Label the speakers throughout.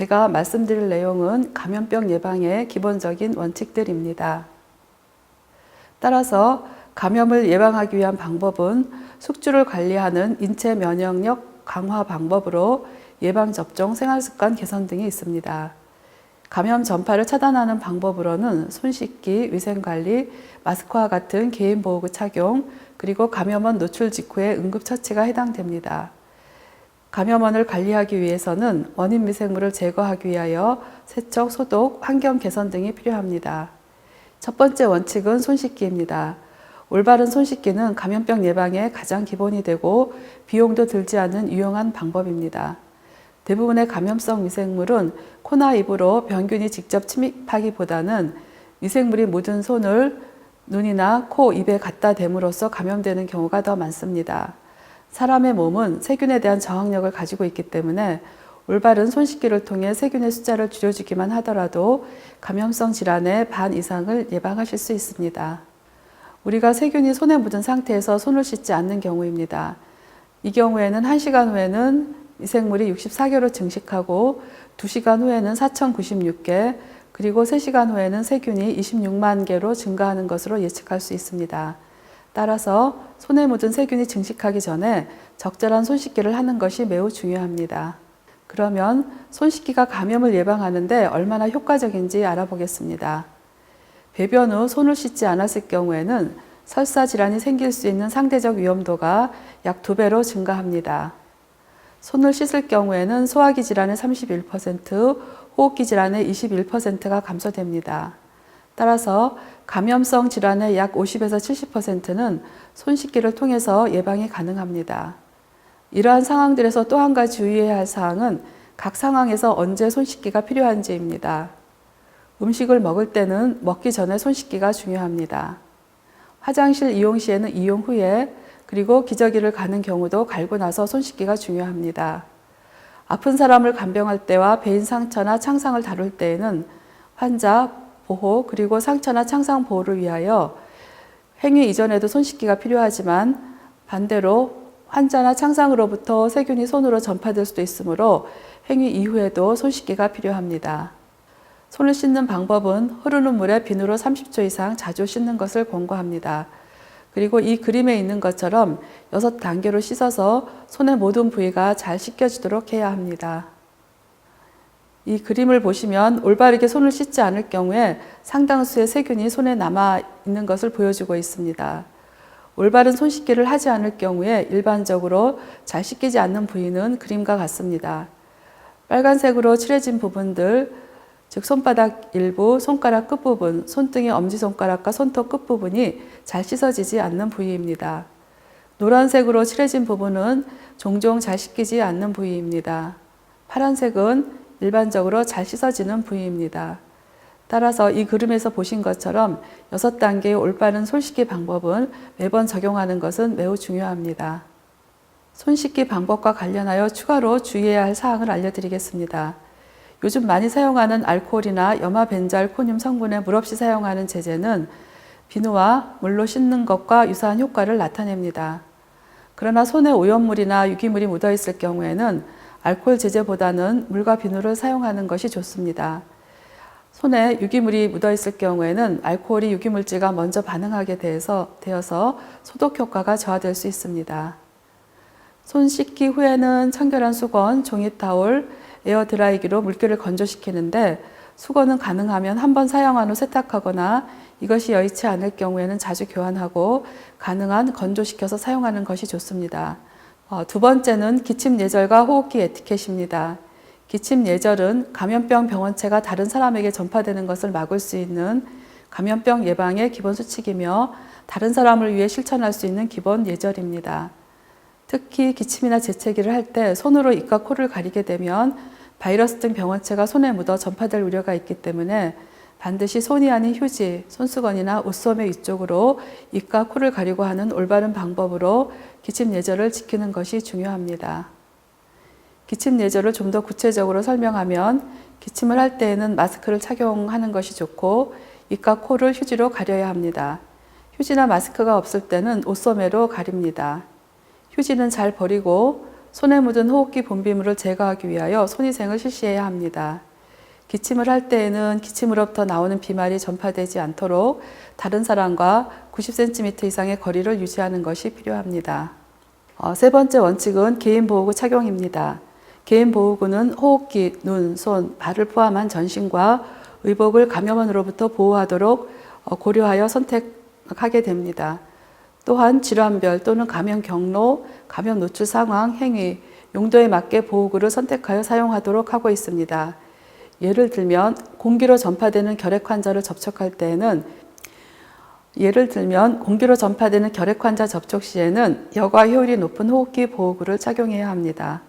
Speaker 1: 제가 말씀드릴 내용은 감염병 예방의 기본적인 원칙들입니다. 따라서 감염을 예방하기 위한 방법은 숙주를 관리하는 인체 면역력 강화 방법으로 예방접종, 생활습관 개선 등이 있습니다. 감염 전파를 차단하는 방법으로는 손 씻기, 위생관리, 마스크와 같은 개인보호구 착용, 그리고 감염원 노출 직후의 응급처치가 해당됩니다. 감염원을 관리하기 위해서는 원인 미생물을 제거하기 위하여 세척, 소독, 환경 개선 등이 필요합니다. 첫 번째 원칙은 손 씻기입니다. 올바른 손 씻기는 감염병 예방의 가장 기본이 되고 비용도 들지 않는 유용한 방법입니다. 대부분의 감염성 미생물은 코나 입으로 병균이 직접 침입하기보다는 미생물이 묻은 손을 눈이나 코, 입에 갖다 댐으로써 감염되는 경우가 더 많습니다. 사람의 몸은 세균에 대한 저항력을 가지고 있기 때문에 올바른 손 씻기를 통해 세균의 숫자를 줄여주기만 하더라도 감염성 질환의 반 이상을 예방하실 수 있습니다. 우리가 세균이 손에 묻은 상태에서 손을 씻지 않는 경우입니다. 이 경우에는 1시간 후에는 미생물이 64개로 증식하고 2시간 후에는 4,096개, 그리고 3시간 후에는 세균이 26만 개로 증가하는 것으로 예측할 수 있습니다. 따라서 손에 묻은 세균이 증식하기 전에 적절한 손 씻기를 하는 것이 매우 중요합니다. 그러면 손 씻기가 감염을 예방하는데 얼마나 효과적인지 알아보겠습니다. 배변 후 손을 씻지 않았을 경우에는 설사 질환이 생길 수 있는 상대적 위험도가 약 2배로 증가합니다. 손을 씻을 경우에는 소화기 질환의 31%, 호흡기 질환의 21%가 감소됩니다. 따라서 감염성 질환의 약 50에서 70%는 손 씻기를 통해서 예방이 가능합니다. 이러한 상황들에서 또 한 가지 주의해야 할 사항은 각 상황에서 언제 손 씻기가 필요한지입니다. 음식을 먹을 때는 먹기 전에 손 씻기가 중요합니다. 화장실 이용 시에는 이용 후에, 그리고 기저귀를 가는 경우도 갈고 나서 손 씻기가 중요합니다. 아픈 사람을 간병할 때와 배인 상처나 창상을 다룰 때에는 환자 보호, 그리고 상처나 창상 보호를 위하여 행위 이전에도 손 씻기가 필요하지만 반대로 환자나 창상으로부터 세균이 손으로 전파될 수도 있으므로 행위 이후에도 손 씻기가 필요합니다. 손을 씻는 방법은 흐르는 물에 비누로 30초 이상 자주 씻는 것을 권고합니다. 그리고 이 그림에 있는 것처럼 6단계로 씻어서 손의 모든 부위가 잘 씻겨지도록 해야 합니다. 이 그림을 보시면 올바르게 손을 씻지 않을 경우에 상당수의 세균이 손에 남아 있는 것을 보여주고 있습니다. 올바른 손 씻기를 하지 않을 경우에 일반적으로 잘 씻기지 않는 부위는 그림과 같습니다. 빨간색으로 칠해진 부분들, 즉 손바닥 일부, 손가락 끝부분, 손등의 엄지손가락과 손톱 끝부분이 잘 씻어지지 않는 부위입니다. 노란색으로 칠해진 부분은 종종 잘 씻기지 않는 부위입니다. 파란색은 일반적으로 잘 씻어지는 부위입니다. 따라서 이 그림에서 보신 것처럼 6단계의 올바른 손 씻기 방법은 매번 적용하는 것은 매우 중요합니다. 손 씻기 방법과 관련하여 추가로 주의해야 할 사항을 알려드리겠습니다. 요즘 많이 사용하는 알코올이나 염화벤조알코늄 성분을 물 없이 사용하는 제제는 비누와 물로 씻는 것과 유사한 효과를 나타냅니다. 그러나 손에 오염물이나 유기물이 묻어 있을 경우에는 알코올 제제보다는 물과 비누를 사용하는 것이 좋습니다. 손에 유기물이 묻어 있을 경우에는 알코올이 유기물질과 먼저 반응하게 되어서 소독 효과가 저하될 수 있습니다. 손 씻기 후에는 청결한 수건, 종이타올, 에어드라이기로 물기를 건조시키는데 수건은 가능하면 한 번 사용한 후 세탁하거나 이것이 여의치 않을 경우에는 자주 교환하고 가능한 건조시켜서 사용하는 것이 좋습니다. 두 번째는 기침 예절과 호흡기 에티켓입니다. 기침 예절은 감염병 병원체가 다른 사람에게 전파되는 것을 막을 수 있는 감염병 예방의 기본 수칙이며 다른 사람을 위해 실천할 수 있는 기본 예절입니다. 특히 기침이나 재채기를 할 때 손으로 입과 코를 가리게 되면 바이러스 등 병원체가 손에 묻어 전파될 우려가 있기 때문에 반드시 손이 아닌 휴지, 손수건이나 옷소매 위쪽으로 입과 코를 가리고 하는 올바른 방법으로 기침 예절을 지키는 것이 중요합니다. 기침 예절을 좀 더 구체적으로 설명하면 기침을 할 때에는 마스크를 착용하는 것이 좋고 입과 코를 휴지로 가려야 합니다. 휴지나 마스크가 없을 때는 옷소매로 가립니다. 휴지는 잘 버리고 손에 묻은 호흡기 분비물을 제거하기 위하여 손위생을 실시해야 합니다. 기침을 할 때에는 기침으로부터 나오는 비말이 전파되지 않도록 다른 사람과 90cm 이상의 거리를 유지하는 것이 필요합니다. 세 번째 원칙은 개인보호구 착용입니다. 개인보호구는 호흡기, 눈, 손, 발을 포함한 전신과 의복을 감염원으로부터 보호하도록 고려하여 선택하게 됩니다. 또한 질환별 또는 감염 경로, 감염 노출 상황, 행위, 용도에 맞게 보호구를 선택하여 사용하도록 하고 있습니다. 예를 들면 공기로 전파되는 결핵 환자를 접촉할 때에는 결핵 환자 접촉 시에는 여과 효율이 높은 호흡기 보호구를 착용해야 합니다.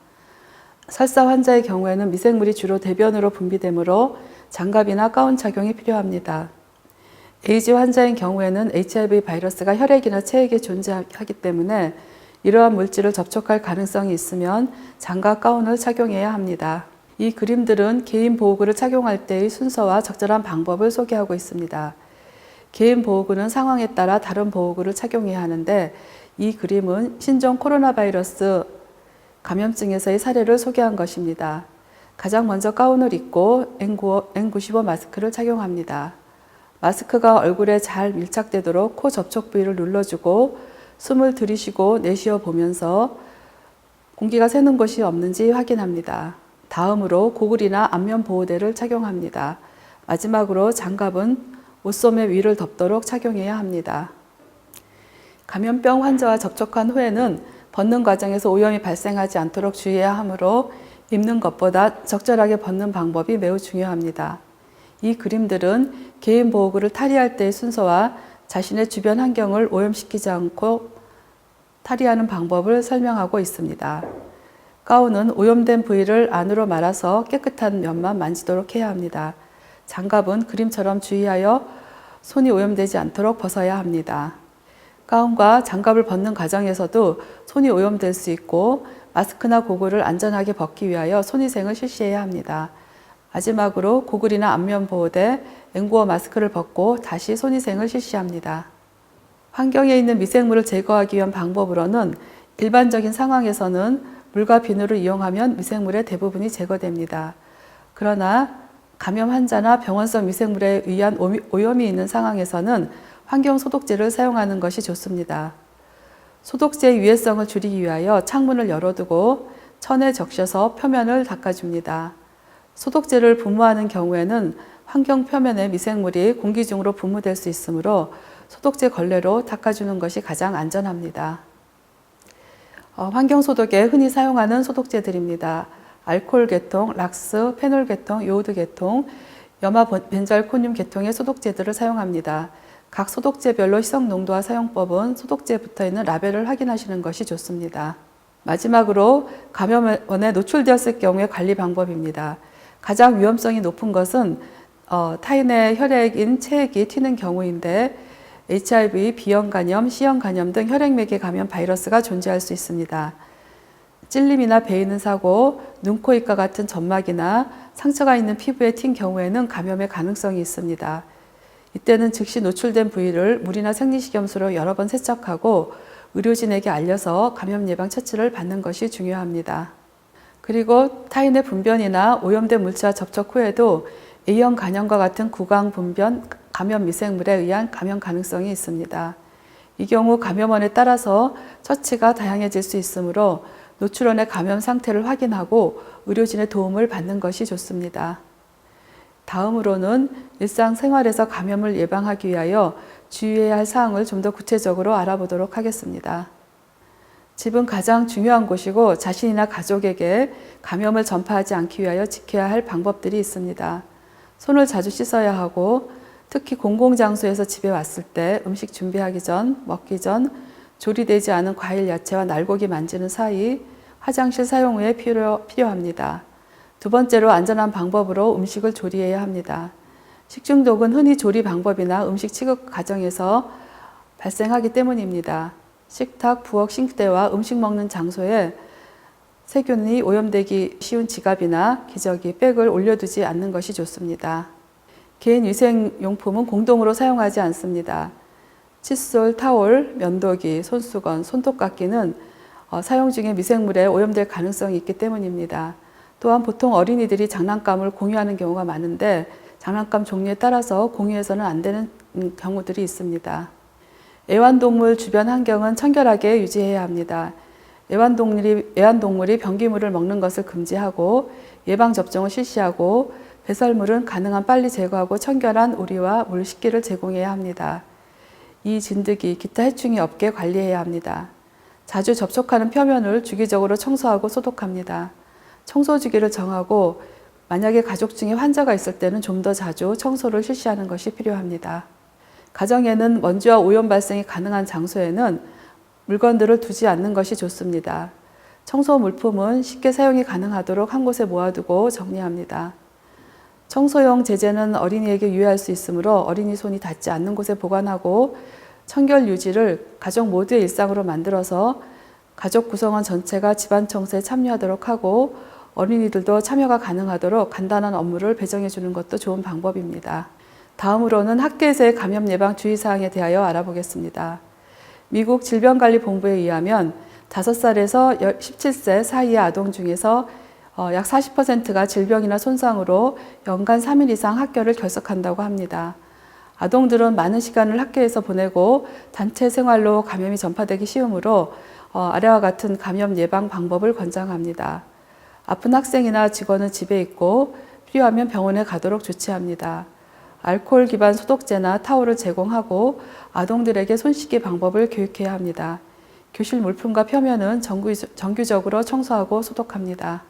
Speaker 1: 설사 환자의 경우에는 미생물이 주로 대변으로 분비되므로 장갑이나 가운 착용이 필요합니다. 에이즈 환자인 경우에는 HIV 바이러스가 혈액이나 체액에 존재하기 때문에 이러한 물질을 접촉할 가능성이 있으면 장갑, 가운을 착용해야 합니다. 이 그림들은 개인 보호구를 착용할 때의 순서와 적절한 방법을 소개하고 있습니다. 개인 보호구는 상황에 따라 다른 보호구를 착용해야 하는데 이 그림은 신종 코로나 바이러스 감염증에서의 사례를 소개한 것입니다. 가장 먼저 가운을 입고 N95 마스크를 착용합니다. 마스크가 얼굴에 잘 밀착되도록 코 접촉 부위를 눌러주고 숨을 들이쉬고 내쉬어 보면서 공기가 새는 곳이 없는지 확인합니다. 다음으로 고글이나 안면 보호대를 착용합니다. 마지막으로 장갑은 옷소매 위를 덮도록 착용해야 합니다. 감염병 환자와 접촉한 후에는 벗는 과정에서 오염이 발생하지 않도록 주의해야 하므로 입는 것보다 적절하게 벗는 방법이 매우 중요합니다. 이 그림들은 개인 보호구를 탈의할 때의 순서와 자신의 주변 환경을 오염시키지 않고 탈의하는 방법을 설명하고 있습니다. 가운은 오염된 부위를 안으로 말아서 깨끗한 면만 만지도록 해야 합니다. 장갑은 그림처럼 주의하여 손이 오염되지 않도록 벗어야 합니다. 가운과 장갑을 벗는 과정에서도 손이 오염될 수 있고 마스크나 고글을 안전하게 벗기 위하여 손위생을 실시해야 합니다. 마지막으로 고글이나 안면 보호대, N95 마스크를 벗고 다시 손위생을 실시합니다. 환경에 있는 미생물을 제거하기 위한 방법으로는 일반적인 상황에서는 물과 비누를 이용하면 미생물의 대부분이 제거됩니다. 그러나 감염 환자나 병원성 미생물에 의한 오염이 있는 상황에서는 환경 소독제를 사용하는 것이 좋습니다. 소독제의 유해성을 줄이기 위하여 창문을 열어두고 천에 적셔서 표면을 닦아줍니다. 소독제를 분무하는 경우에는 환경 표면에 미생물이 공기 중으로 분무될 수 있으므로 소독제 걸레로 닦아주는 것이 가장 안전합니다. 환경 소독에 흔히 사용하는 소독제들입니다. 알코올 계통, 락스, 페놀 계통, 요오드 계통, 염화 벤잘코늄 계통의 소독제들을 사용합니다. 각 소독제별로 희석 농도와 사용법은 소독제에 붙어있는 라벨을 확인하시는 것이 좋습니다. 마지막으로 감염원에 노출되었을 경우의 관리 방법입니다. 가장 위험성이 높은 것은 타인의 혈액인 체액이 튀는 경우인데 HIV, B형 간염, C형 간염 등 혈액맥의 감염 바이러스가 존재할 수 있습니다. 찔림이나 베이는 사고, 눈, 코, 입과 같은 점막이나 상처가 있는 피부에 튄 경우에는 감염의 가능성이 있습니다. 이때는 즉시 노출된 부위를 물이나 생리식염수로 여러 번 세척하고 의료진에게 알려서 감염 예방 처치를 받는 것이 중요합니다. 그리고 타인의 분변이나 오염된 물체와 접촉 후에도 A형 간염과 같은 구강 분변 감염 미생물에 의한 감염 가능성이 있습니다. 이 경우 감염원에 따라서 처치가 다양해질 수 있으므로 노출원의 감염 상태를 확인하고 의료진의 도움을 받는 것이 좋습니다. 다음으로는 일상생활에서 감염을 예방하기 위하여 주의해야 할 사항을 좀 더 구체적으로 알아보도록 하겠습니다. 집은 가장 중요한 곳이고 자신이나 가족에게 감염을 전파하지 않기 위하여 지켜야 할 방법들이 있습니다. 손을 자주 씻어야 하고 특히 공공장소에서 집에 왔을 때 음식 준비하기 전, 먹기 전, 조리되지 않은 과일, 야채와 날고기 만지는 사이, 화장실 사용 후에 필요합니다. 두 번째로 안전한 방법으로 음식을 조리해야 합니다. 식중독은 흔히 조리 방법이나 음식 취급 과정에서 발생하기 때문입니다. 식탁, 부엌, 싱크대와 음식 먹는 장소에 세균이 오염되기 쉬운 지갑이나 기저귀, 백을 올려두지 않는 것이 좋습니다. 개인 위생용품은 공동으로 사용하지 않습니다. 칫솔, 타올, 면도기, 손수건, 손톱깎이는 사용 중에 미생물에 오염될 가능성이 있기 때문입니다. 또한 보통 어린이들이 장난감을 공유하는 경우가 많은데 장난감 종류에 따라서 공유해서는 안 되는 경우들이 있습니다. 애완동물 주변 환경은 청결하게 유지해야 합니다. 애완동물이 변기물을 먹는 것을 금지하고 예방접종을 실시하고 배설물은 가능한 빨리 제거하고 청결한 우리와 물 식기를 제공해야 합니다. 이 진드기, 기타 해충이 없게 관리해야 합니다. 자주 접촉하는 표면을 주기적으로 청소하고 소독합니다. 청소 주기를 정하고 만약에 가족 중에 환자가 있을 때는 좀 더 자주 청소를 실시하는 것이 필요합니다. 가정에는 먼지와 오염 발생이 가능한 장소에는 물건들을 두지 않는 것이 좋습니다. 청소 물품은 쉽게 사용이 가능하도록 한 곳에 모아두고 정리합니다. 청소용 제재는 어린이에게 유해할 수 있으므로 어린이 손이 닿지 않는 곳에 보관하고 청결 유지를 가족 모두의 일상으로 만들어서 가족 구성원 전체가 집안 청소에 참여하도록 하고 어린이들도 참여가 가능하도록 간단한 업무를 배정해 주는 것도 좋은 방법입니다. 다음으로는 학교에서의 감염 예방 주의사항에 대하여 알아보겠습니다. 미국 질병관리본부에 의하면 5살에서 17세 사이의 아동 중에서 약 40%가 질병이나 손상으로 연간 3일 이상 학교를 결석한다고 합니다. 아동들은 많은 시간을 학교에서 보내고 단체 생활로 감염이 전파되기 쉬우므로 아래와 같은 감염 예방 방법을 권장합니다. 아픈 학생이나 직원은 집에 있고 필요하면 병원에 가도록 조치합니다. 알코올 기반 소독제나 타올을 제공하고 아동들에게 손 씻기 방법을 교육해야 합니다. 교실 물품과 표면은 정규적으로 청소하고 소독합니다.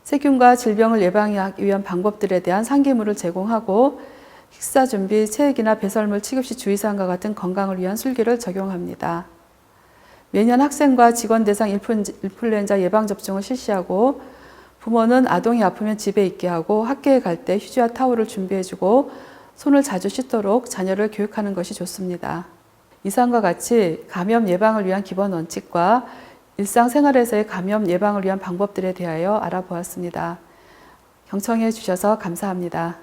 Speaker 1: 세균과 질병을 예방하기 위한 방법들에 대한 상기물을 제공하고 식사 준비, 체액이나 배설물 취급 시 주의사항과 같은 건강을 위한 술기를 적용합니다. 매년 학생과 직원 대상 인플루엔자 예방접종을 실시하고 부모는 아동이 아프면 집에 있게 하고 학교에 갈 때 휴지와 타올을 준비해주고 손을 자주 씻도록 자녀를 교육하는 것이 좋습니다. 이상과 같이 감염 예방을 위한 기본 원칙과 일상생활에서의 감염 예방을 위한 방법들에 대하여 알아보았습니다. 경청해 주셔서 감사합니다.